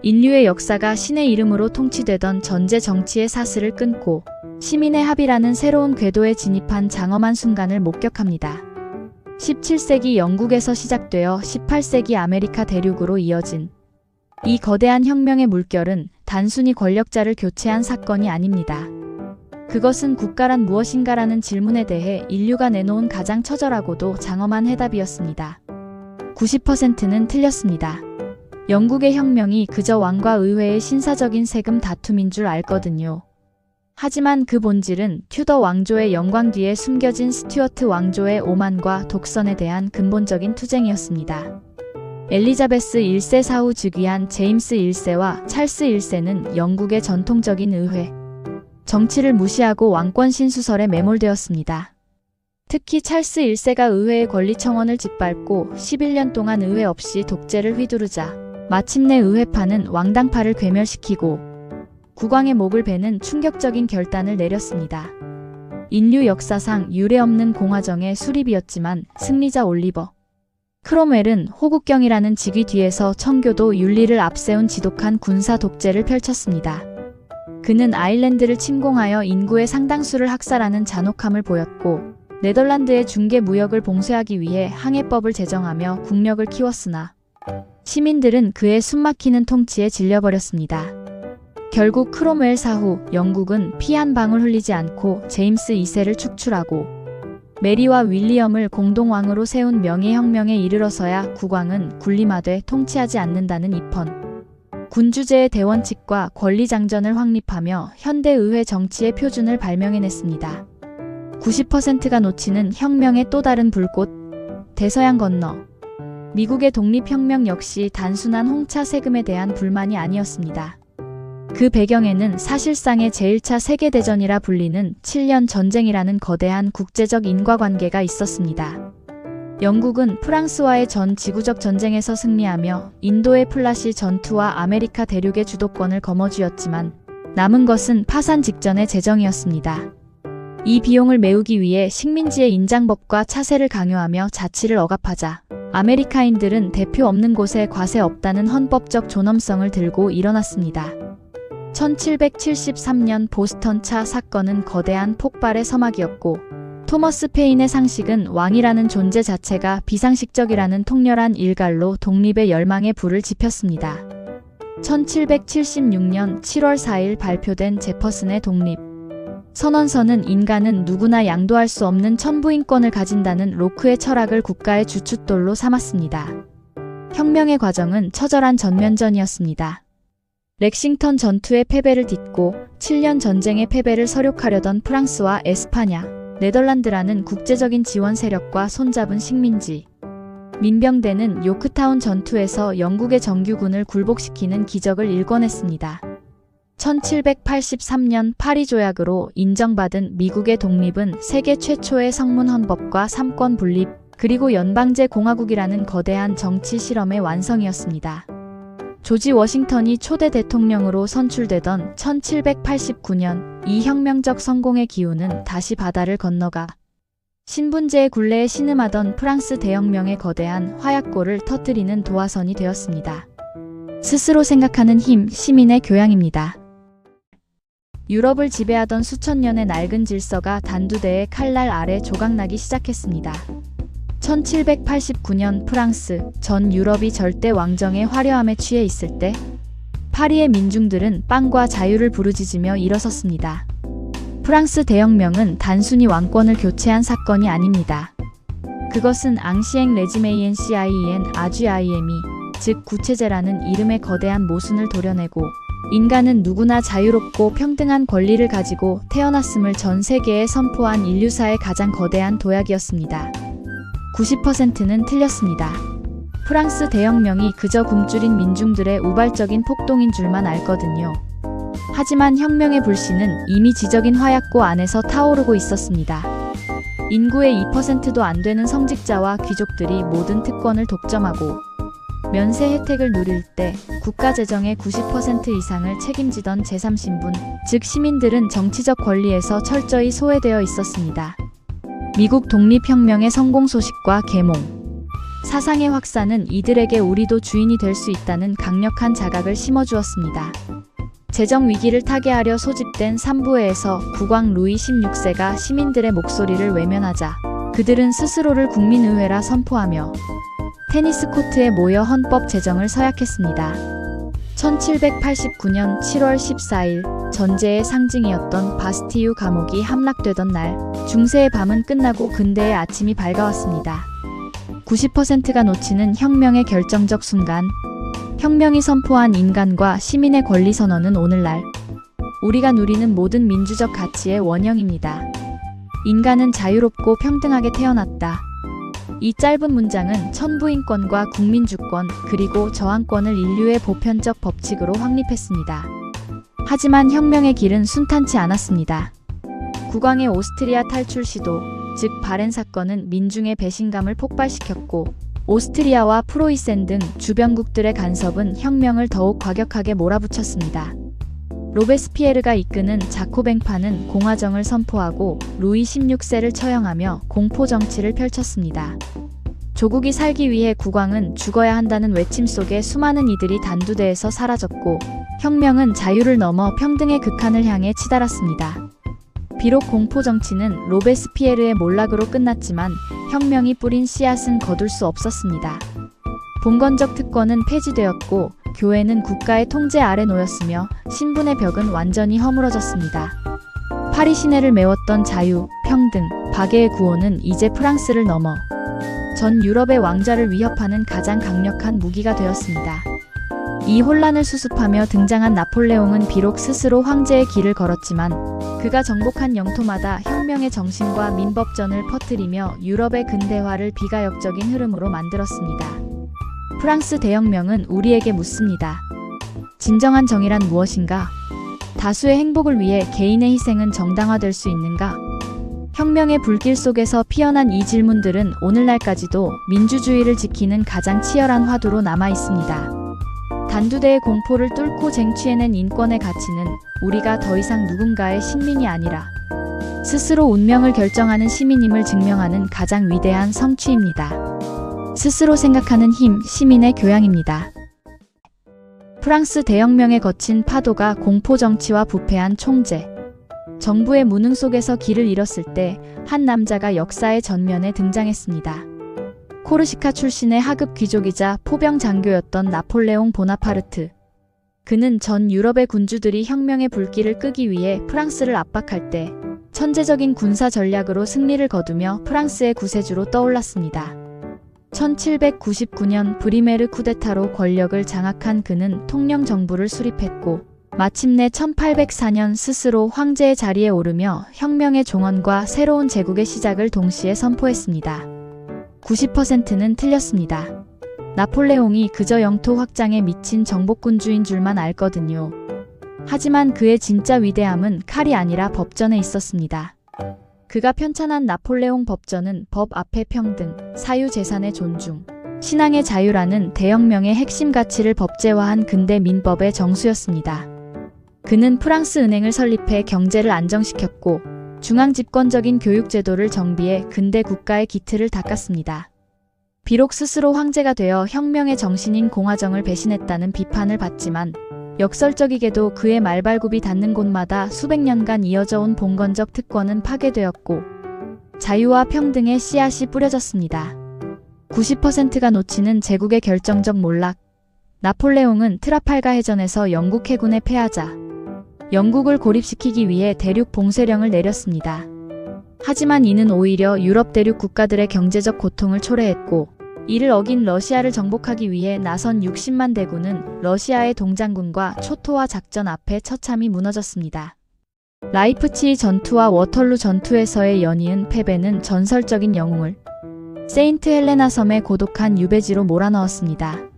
인류의 역사가 신의 이름으로 통치되던 전제 정치의 사슬을 끊고 시민의 합의라는 새로운 궤도에 진입한 장엄한 순간을 목격합니다. 17세기 영국에서 시작되어 18세기 아메리카 대륙으로 이어진 이 거대한 혁명의 물결은 단순히 권력자를 교체한 사건이 아닙니다. 그것은 국가란 무엇인가라는 질문에 대해 인류가 내놓은 가장 처절하고도 장엄한 해답이었습니다. 90%는 틀렸습니다. 영국의 혁명이 그저 왕과 의회의 신사적인 세금 다툼인 줄 알거든요. 하지만 그 본질은 튜더 왕조의 영광 뒤에 숨겨진 스튜어트 왕조의 오만과 독선에 대한 근본적인 투쟁이었습니다. 엘리자베스 1세 사후 즉위한 제임스 1세와 찰스 1세는 영국의 전통적인 의회, 정치를 무시하고 왕권 신수설에 매몰되었습니다. 특히 찰스 1세가 의회의 권리 청원을 짓밟고 11년 동안 의회 없이 독재를 휘두르자 마침내 의회파는 왕당파를 괴멸시키고 국왕의 목을 베는 충격적인 결단을 내렸습니다. 인류 역사상 유례없는 공화정의 수립이었지만 승리자 올리버 크롬웰은 호국경이라는 직위 뒤에서 청교도 윤리를 앞세운 지독한 군사 독재를 펼쳤습니다. 그는 아일랜드를 침공하여 인구의 상당수를 학살하는 잔혹함을 보였고 네덜란드의 중개 무역을 봉쇄하기 위해 항해법을 제정하며 국력을 키웠으나 시민들은 그의 숨막히는 통치에 질려버렸습니다. 결국 크롬웰 사후 영국은 피 한 방울 흘리지 않고 제임스 2세를 축출하고 메리와 윌리엄을 공동왕으로 세운 명예혁명에 이르러서야 국왕은 군림하되 통치하지 않는다는 입헌, 군주제의 대원칙과 권리장전을 확립하며 현대의회 정치의 표준을 발명해냈습니다. 90%가 놓치는 혁명의 또 다른 불꽃, 대서양 건너. 미국의 독립혁명 역시 단순한 홍차 세금에 대한 불만이 아니었습니다. 그 배경에는 사실상의 제1차 세계대전이라 불리는 7년 전쟁이라는 거대한 국제적 인과관계가 있었습니다. 영국은 프랑스와의 전 지구적 전쟁에서 승리하며 인도의 플라시 전투와 아메리카 대륙의 주도권을 거머쥐었지만 남은 것은 파산 직전의 재정이었습니다. 이 비용을 메우기 위해 식민지의 인장법과 차세를 강요하며 자치를 억압하자 아메리카인들은 대표 없는 곳에 과세 없다는 헌법적 존엄성을 들고 일어났습니다. 1773년 보스턴 차 사건은 거대한 폭발의 서막이었고 토머스 페인의 상식은 왕이라는 존재 자체가 비상식적이라는 통렬한 일갈로 독립의 열망에 불을 지폈습니다. 1776년 7월 4일 발표된 제퍼슨의 독립 선언서는 인간은 누구나 양도할 수 없는 천부인권을 가진다는 로크의 철학을 국가의 주춧돌로 삼았습니다. 혁명의 과정은 처절한 전면전이었습니다. 렉싱턴 전투의 패배를 딛고 7년 전쟁의 패배를 서력하려던 프랑스와 에스파냐, 네덜란드라는 국제적인 지원 세력과 손잡은 식민지. 민병대는 요크타운 전투에서 영국의 정규군을 굴복시키는 기적을 일궈냈습니다. 1783년 파리 조약으로 인정받은 미국의 독립은 세계 최초의 성문 헌법과 삼권 분립, 그리고 연방제 공화국이라는 거대한 정치 실험의 완성이었습니다. 조지 워싱턴이 초대 대통령으로 선출되던 1789년 이 혁명적 성공의 기운은 다시 바다를 건너가 신분제의 굴레에 신음하던 프랑스 대혁명의 거대한 화약골을 터뜨리는 도화선이 되었습니다. 스스로 생각하는 힘, 시민의 교양입니다. 유럽을 지배하던 수천 년의 낡은 질서가 단두대의 칼날 아래 조각나기 시작했습니다. 1789년 프랑스, 전 유럽이 절대 왕정의 화려함에 취해 있을 때 파리의 민중들은 빵과 자유를 부르짖으며 일어섰습니다. 프랑스 대혁명은 단순히 왕권을 교체한 사건이 아닙니다. 그것은 앙시엥 레지메이엔 CIEN 아쥐IME, 즉 구체제라는 이름의 거대한 모순을 도려내고 인간은 누구나 자유롭고 평등한 권리를 가지고 태어났음을 전 세계에 선포한 인류사의 가장 거대한 도약이었습니다. 90%는 틀렸습니다. 프랑스 대혁명이 그저 굶주린 민중들의 우발적인 폭동인 줄만 알거든요. 하지만 혁명의 불씨는 이미 지적인 화약고 안에서 타오르고 있었습니다. 인구의 2%도 안 되는 성직자와 귀족들이 모든 특권을 독점하고 면세 혜택을 누릴 때 국가 재정의 90% 이상을 책임지던 제3신분, 즉 시민들은 정치적 권리에서 철저히 소외되어 있었습니다. 미국 독립혁명의 성공 소식과 계몽. 사상의 확산은 이들에게 우리도 주인이 될 수 있다는 강력한 자각을 심어주었습니다. 재정 위기를 타개하려 소집된 삼부회에서 국왕 루이 16세가 시민들의 목소리를 외면하자 그들은 스스로를 국민의회라 선포하며 테니스 코트에 모여 헌법 제정을 서약했습니다. 1789년 7월 14일 전제의 상징이었던 바스티유 감옥이 함락되던 날 중세의 밤은 끝나고 근대의 아침이 밝아왔습니다. 90%가 놓치는 혁명의 결정적 순간, 혁명이 선포한 인간과 시민의 권리 선언은 오늘날 우리가 누리는 모든 민주적 가치의 원형입니다. 인간은 자유롭고 평등하게 태어났다. 이 짧은 문장은 천부인권과 국민주권 그리고 저항권을 인류의 보편적 법칙으로 확립했습니다. 하지만 혁명의 길은 순탄치 않았습니다. 국왕의 오스트리아 탈출 시도, 즉 바렌 사건은 민중의 배신감을 폭발시켰고 오스트리아와 프로이센 등 주변국들의 간섭은 혁명을 더욱 과격하게 몰아붙였습니다. 로베스피에르가 이끄는 자코뱅파는 공화정을 선포하고 루이 16세를 처형하며 공포정치를 펼쳤습니다. 조국이 살기 위해 국왕은 죽어야 한다는 외침 속에 수많은 이들이 단두대에서 사라졌고 혁명은 자유를 넘어 평등의 극한을 향해 치달았습니다. 비록 공포정치는 로베스피에르의 몰락으로 끝났지만 혁명이 뿌린 씨앗은 거둘 수 없었습니다. 봉건적 특권은 폐지되었고 교회는 국가의 통제 아래 놓였으며 신분의 벽은 완전히 허물어졌습니다. 파리 시내를 메웠던 자유, 평등, 박애의 구호는 이제 프랑스를 넘어 전 유럽의 왕좌를 위협하는 가장 강력한 무기가 되었습니다. 이 혼란을 수습하며 등장한 나폴레옹은 비록 스스로 황제의 길을 걸었지만 그가 정복한 영토마다 혁명의 정신과 민법전을 퍼뜨리며 유럽의 근대화를 비가역적인 흐름으로 만들었습니다. 프랑스 대혁명은 우리에게 묻습니다. 진정한 정의란 무엇인가? 다수의 행복을 위해 개인의 희생은 정당화될 수 있는가? 혁명의 불길 속에서 피어난 이 질문들은 오늘날까지도 민주주의를 지키는 가장 치열한 화두로 남아 있습니다. 단두대의 공포를 뚫고 쟁취해낸 인권의 가치는 우리가 더 이상 누군가의 신민이 아니라 스스로 운명을 결정하는 시민임을 증명하는 가장 위대한 성취입니다. 스스로 생각하는 힘, 시민의 교양입니다. 프랑스 대혁명의 거친 파도가 공포정치와 부패한 총재, 정부의 무능 속에서 길을 잃었을 때 한 남자가 역사의 전면에 등장했습니다. 코르시카 출신의 하급 귀족이자 포병 장교였던 나폴레옹 보나파르트. 그는 전 유럽의 군주들이 혁명의 불길을 끄기 위해 프랑스를 압박할 때 천재적인 군사 전략으로 승리를 거두며 프랑스의 구세주로 떠올랐습니다. 1799년 브리메르 쿠데타로 권력을 장악한 그는 통령 정부를 수립했고 마침내 1804년 스스로 황제의 자리에 오르며 혁명의 종언과 새로운 제국의 시작을 동시에 선포했습니다. 90%는 틀렸습니다. 나폴레옹이 그저 영토 확장에 미친 정복군주인 줄만 알거든요. 하지만 그의 진짜 위대함은 칼이 아니라 법전에 있었습니다. 그가 편찬한 나폴레옹 법전은 법 앞에 평등, 사유재산의 존중, 신앙의 자유라는 대혁명의 핵심 가치를 법제화한 근대 민법의 정수였습니다. 그는 프랑스 은행을 설립해 경제를 안정시켰고 중앙집권적인 교육제도를 정비해 근대 국가의 기틀을 닦았습니다. 비록 스스로 황제가 되어 혁명의 정신인 공화정을 배신했다는 비판을 받지만 역설적이게도 그의 말발굽이 닿는 곳마다 수백 년간 이어져 온 봉건적 특권은 파괴되었고 자유와 평등의 씨앗이 뿌려졌습니다. 90%가 놓치는 제국의 결정적 몰락. 나폴레옹은 트라팔가 해전에서 영국 해군에 패하자 영국을 고립시키기 위해 대륙 봉쇄령을 내렸습니다. 하지만 이는 오히려 유럽 대륙 국가들의 경제적 고통을 초래했고 이를 어긴 러시아를 정복하기 위해 나선 60만 대군은 러시아의 동장군과 초토화 작전 앞에 처참히 무너졌습니다. 라이프치히 전투와 워털루 전투에서의 연이은 패배는 전설적인 영웅을 세인트 헬레나 섬의 고독한 유배지로 몰아넣었습니다.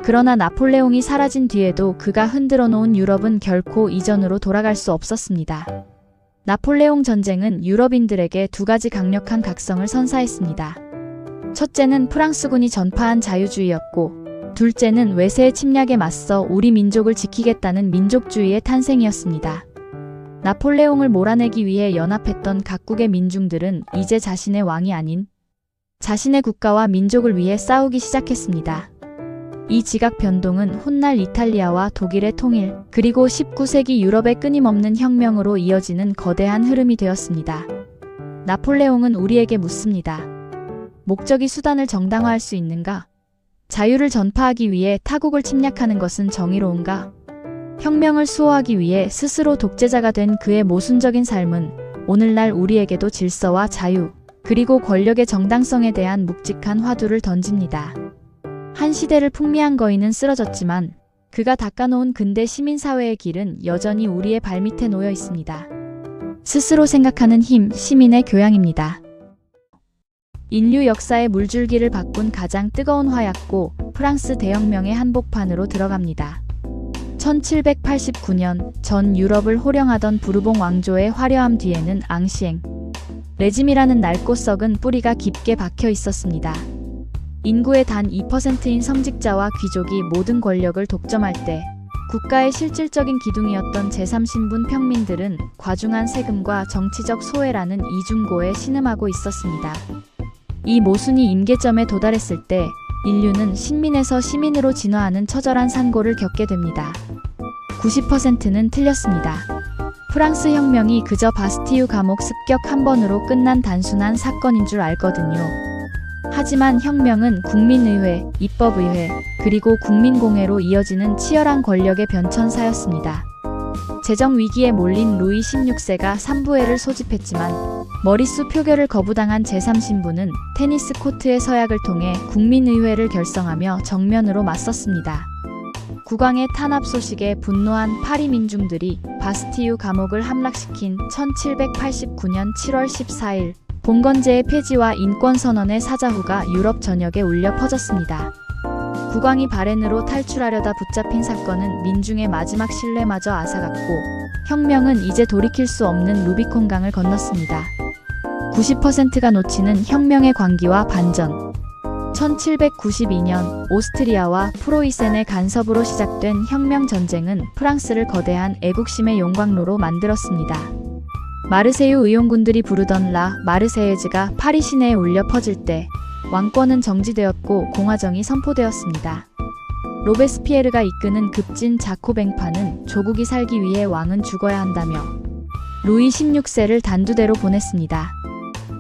그러나 나폴레옹이 사라진 뒤에도 그가 흔들어 놓은 유럽은 결코 이전으로 돌아갈 수 없었습니다. 나폴레옹 전쟁은 유럽인들에게 두 가지 강력한 각성을 선사했습니다. 첫째는 프랑스군이 전파한 자유주의였고 둘째는 외세의 침략에 맞서 우리 민족을 지키겠다는 민족주의의 탄생이었습니다. 나폴레옹을 몰아내기 위해 연합했던 각국의 민중들은 이제 자신의 왕이 아닌 자신의 국가와 민족을 위해 싸우기 시작했습니다. 이 지각 변동은 훗날 이탈리아와 독일의 통일, 그리고 19세기 유럽의 끊임없는 혁명으로 이어지는 거대한 흐름이 되었습니다. 나폴레옹은 우리에게 묻습니다. 목적이 수단을 정당화할 수 있는가? 자유를 전파하기 위해 타국을 침략하는 것은 정의로운가? 혁명을 수호하기 위해 스스로 독재자가 된 그의 모순적인 삶은 오늘날 우리에게도 질서와 자유, 그리고 권력의 정당성에 대한 묵직한 화두를 던집니다. 한 시대를 풍미한 거인은 쓰러졌지만 그가 닦아놓은 근대 시민사회의 길은 여전히 우리의 발밑에 놓여 있습니다. 스스로 생각하는 힘, 시민의 교양입니다. 인류 역사의 물줄기를 바꾼 가장 뜨거운 화약고 프랑스 대혁명의 한복판으로 들어갑니다. 1789년 전 유럽을 호령하던 부르봉 왕조의 화려함 뒤에는 앙시엥 레짐이라는 낡고 썩은 뿌리가 깊게 박혀 있었습니다. 인구의 단 2%인 성직자와 귀족이 모든 권력을 독점할 때 국가의 실질적인 기둥이었던 제3신분 평민들은 과중한 세금과 정치적 소외라는 이중고에 신음하고 있었습니다. 이 모순이 임계점에 도달했을 때 인류는 식민에서 시민으로 진화하는 처절한 산고를 겪게 됩니다. 90%는 틀렸습니다. 프랑스 혁명이 그저 바스티유 감옥 습격 한 번으로 끝난 단순한 사건인 줄 알거든요. 하지만 혁명은 국민의회, 입법의회, 그리고 국민공회로 이어지는 치열한 권력의 변천사였습니다. 재정 위기에 몰린 루이 16세가 3부회를 소집했지만 머릿수 표결을 거부당한 제3신부는 테니스 코트의 서약을 통해 국민의회를 결성하며 정면으로 맞섰습니다. 국왕의 탄압 소식에 분노한 파리 민중들이 바스티유 감옥을 함락시킨 1789년 7월 14일 봉건제의 폐지와 인권선언의 사자후가 유럽 전역에 울려 퍼졌습니다. 국왕이 바렌으로 탈출하려다 붙잡힌 사건은 민중의 마지막 신뢰마저 앗아갔고 혁명은 이제 돌이킬 수 없는 루비콘강을 건넜습니다. 90%가 놓치는 혁명의 광기와 반전. 1792년 오스트리아와 프로이센의 간섭으로 시작된 혁명 전쟁은 프랑스를 거대한 애국심의 용광로로 만들었습니다. 마르세유 의용군들이 부르던 라 마르세예즈가 파리 시내에 울려 퍼질 때 왕권은 정지되었고 공화정이 선포되었습니다. 로베스피에르가 이끄는 급진 자코뱅파는 조국이 살기 위해 왕은 죽어야 한다며 루이 16세를 단두대로 보냈습니다.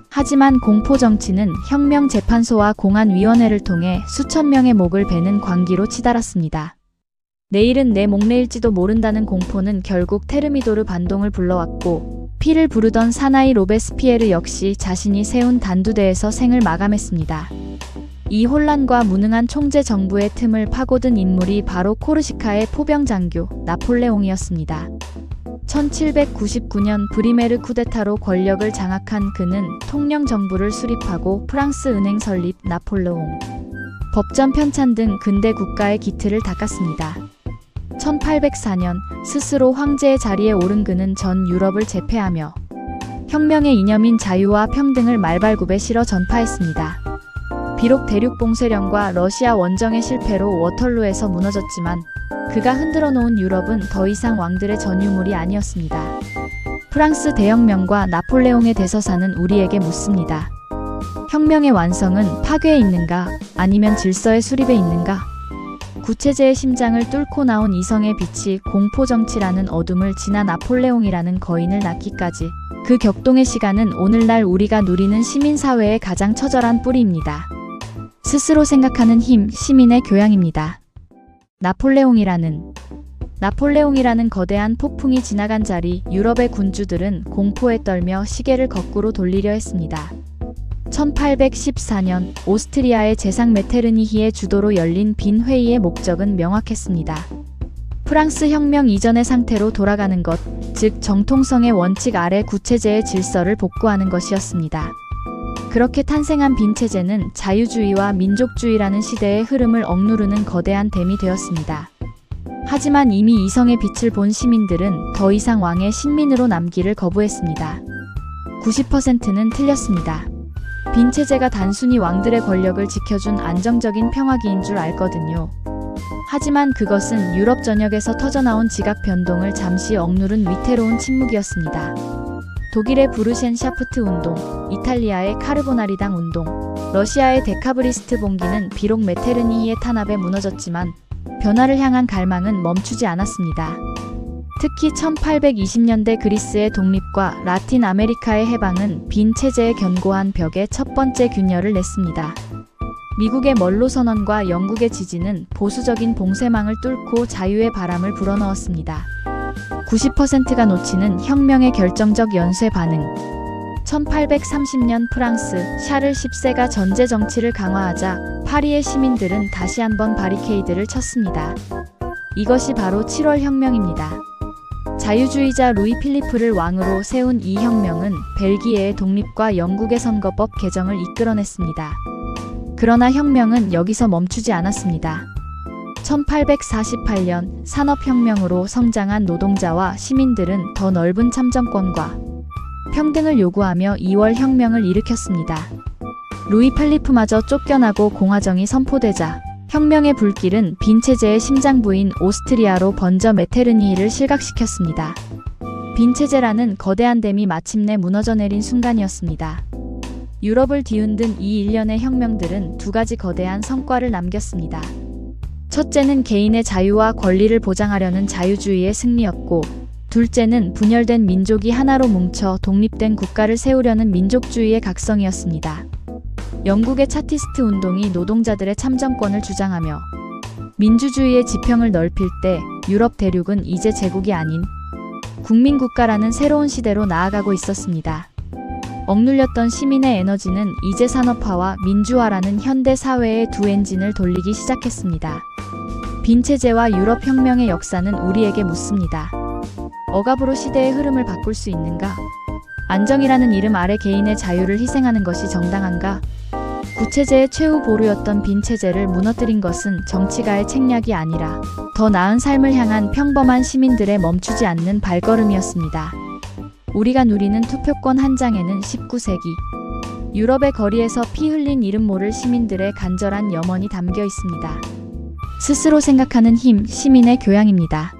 하지만 공포정치는 혁명재판소와 공안위원회를 통해 수천 명의 목을 베는 광기로 치달았습니다. 내일은 내 목내일지도 모른다는 공포는 결국 테르미도르 반동을 불러왔고 피를 부르던 사나이 로베스피에르 역시 자신이 세운 단두대에서 생을 마감했습니다. 이 혼란과 무능한 총재 정부의 틈을 파고든 인물이 바로 코르시카의 포병장교 나폴레옹이었습니다. 1799년 브리메르 쿠데타로 권력을 장악한 그는 통령 정부를 수립하고 프랑스 은행 설립, 나폴레옹 법전 편찬 등 근대 국가의 기틀을 닦았습니다. 1804년 스스로 황제의 자리에 오른 그는 전 유럽을 제패하며 혁명의 이념인 자유와 평등을 말발굽에 실어 전파했습니다. 비록 대륙 봉쇄령과 러시아 원정의 실패로 워털루에서 무너졌지만 그가 흔들어 놓은 유럽은 더 이상 왕들의 전유물이 아니었습니다. 프랑스 대혁명과 나폴레옹의 대서사는 우리에게 묻습니다. 혁명의 완성은 파괴에 있는가, 아니면 질서의 수립에 있는가? 구체제의 심장을 뚫고 나온 이성의 빛이 공포정치라는 어둠을 지나 나폴레옹이라는 거인을 낳기까지 그 격동의 시간은 오늘날 우리가 누리는 시민사회의 가장 처절한 뿌리입니다. 스스로 생각하는 힘, 시민의 교양입니다. 나폴레옹이라는 거대한 폭풍이 지나간 자리, 유럽의 군주들은 공포에 떨며 시계를 거꾸로 돌리려 했습니다. 1814년 오스트리아의 제상 메테르니히의 주도로 열린 빈 회의의 목적은 명확했습니다. 프랑스 혁명 이전의 상태로 돌아가는 것, 즉 정통성의 원칙 아래 구체제의 질서를 복구하는 것이었습니다. 그렇게 탄생한 빈 체제는 자유주의와 민족주의라는 시대의 흐름을 억누르는 거대한 댐이 되었습니다. 하지만 이미 이성의 빛을 본 시민들은 더 이상 왕의 신민으로 남기를 거부했습니다. 90%는 틀렸습니다. 빈 체제가 단순히 왕들의 권력을 지켜준 안정적인 평화기인 줄 알거든요. 하지만 그것은 유럽 전역에서 터져나온 지각 변동을 잠시 억누른 위태로운 침묵이었습니다. 독일의 브루센 샤프트 운동, 이탈리아의 카르보나리당 운동, 러시아의 데카브리스트 봉기는 비록 메테르니히의 탄압에 무너졌지만 변화를 향한 갈망은 멈추지 않았습니다. 특히 1820년대 그리스의 독립과 라틴 아메리카의 해방은 빈 체제의 견고한 벽에 첫 번째 균열을 냈습니다. 미국의 먼로 선언과 영국의 지지는 보수적인 봉쇄망을 뚫고 자유의 바람을 불어넣었습니다. 90%가 놓치는 혁명의 결정적 연쇄 반응. 1830년 프랑스 샤를 10세가 전제 정치를 강화하자 파리의 시민들은 다시 한번 바리케이드를 쳤습니다. 이것이 바로 7월 혁명입니다. 자유주의자 루이 필리프를 왕으로 세운 이 혁명은 벨기에의 독립과 영국의 선거법 개정을 이끌어냈습니다. 그러나 혁명은 여기서 멈추지 않았습니다. 1848년 산업혁명으로 성장한 노동자와 시민들은 더 넓은 참정권과 평등을 요구하며 2월 혁명을 일으켰습니다. 루이 필리프마저 쫓겨나고 공화정이 선포되자 혁명의 불길은 빈 체제의 심장부인 오스트리아로 번져 메테르니히를 실각시켰습니다. 빈 체제라는 거대한 댐이 마침내 무너져 내린 순간이었습니다. 유럽을 뒤흔든 이 일련의 혁명들은 두 가지 거대한 성과를 남겼습니다. 첫째는 개인의 자유와 권리를 보장하려는 자유주의의 승리였고, 둘째는 분열된 민족이 하나로 뭉쳐 독립된 국가를 세우려는 민족주의의 각성이었습니다. 영국의 차티스트 운동이 노동자들의 참정권을 주장하며 민주주의의 지평을 넓힐 때 유럽 대륙은 이제 제국이 아닌 국민국가라는 새로운 시대로 나아가고 있었습니다. 억눌렸던 시민의 에너지는 이제 산업화와 민주화라는 현대 사회의 두 엔진을 돌리기 시작했습니다. 빈 체제와 유럽 혁명의 역사는 우리에게 묻습니다. 억압으로 시대의 흐름을 바꿀 수 있는가? 안정이라는 이름 아래 개인의 자유를 희생하는 것이 정당한가? 구체제의 최후 보루였던 빈 체제를 무너뜨린 것은 정치가의 책략이 아니라 더 나은 삶을 향한 평범한 시민들의 멈추지 않는 발걸음이었습니다. 우리가 누리는 투표권 한 장에는 19세기 유럽의 거리에서 피 흘린 이름 모를 시민들의 간절한 염원이 담겨 있습니다. 스스로 생각하는 힘, 시민의 교양입니다.